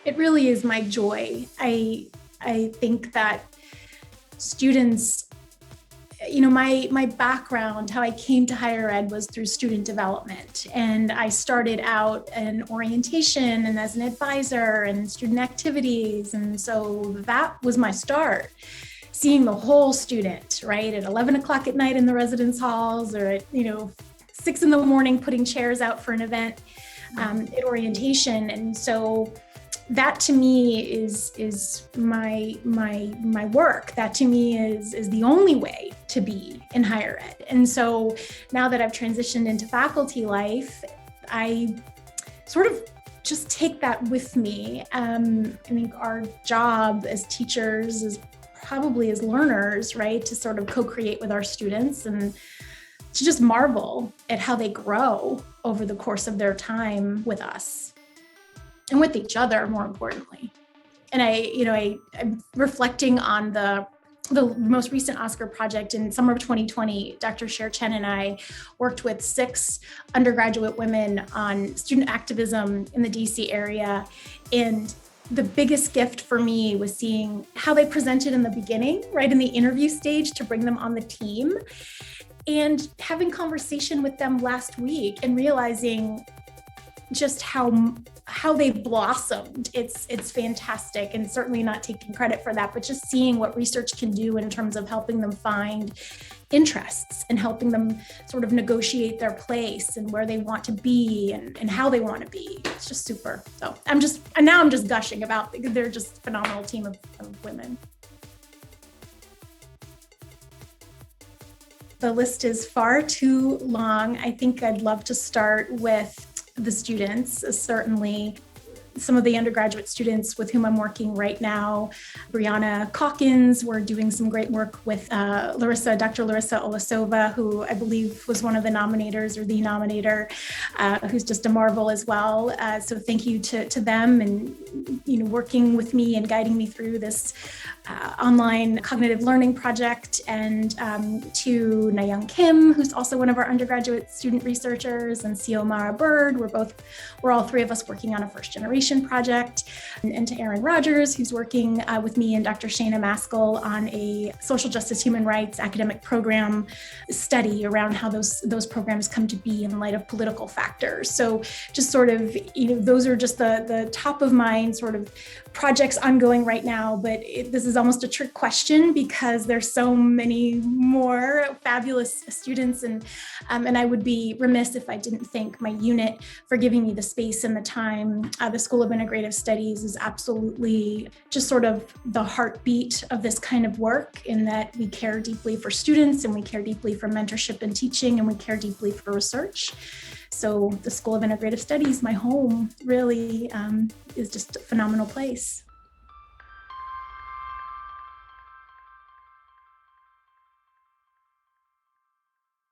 It really is my joy. I think that students, my background, how I came to higher ed was through student development. And I started out in orientation and as an advisor and student activities. And so that was my start. Seeing the whole student, right, at 11 o'clock at night in the residence halls, or at 6 in the morning putting chairs out for an event at orientation. And so that to me is my work. That to me is the only way to be in higher ed. And so now that I've transitioned into faculty life, I sort of just take that with me. I think our job as teachers is probably as learners, right, to sort of co-create with our students and to just marvel at how they grow over the course of their time with us and with each other, more importantly. And I'm reflecting on the most recent Oscar project in summer of 2020. Dr. Sher Chen and I worked with 6 undergraduate women on student activism in the DC area. And the biggest gift for me was seeing how they presented in the beginning, right in the interview stage, to bring them on the team, and having conversation with them last week and realizing just how they've blossomed. It's fantastic, and certainly not taking credit for that, but just seeing what research can do in terms of helping them find interests and helping them sort of negotiate their place and where they want to be and how they want to be. It's just super. So I'm just gushing about, they're just a phenomenal team of women. The list is far too long. I think I'd love to start with the students. Certainly some of the undergraduate students with whom I'm working right now. Brianna Calkins, we're doing some great work with Dr. Larissa Olasova, who I believe was one of the nominators or the nominator, who's just a marvel as well. So thank you to them and working with me and guiding me through this online cognitive learning project, and to Nayoung Kim, who's also one of our undergraduate student researchers, and Xiomara Bird. We're all 3 of us working on a first generation project, and to Aaron Rogers, who's working with me and Dr. Shana Maskell on a social justice human rights academic program study around how those programs come to be in light of political factors. So just sort of, those are just the top of mind sort of projects ongoing right now, but this is almost a trick question because there's so many more fabulous students, and I would be remiss if I didn't thank my unit for giving me the space and the time. The School of Integrative Studies is absolutely just sort of the heartbeat of this kind of work, in that we care deeply for students, and we care deeply for mentorship and teaching, and we care deeply for research. So the School of Integrative Studies, my home, really is just a phenomenal place.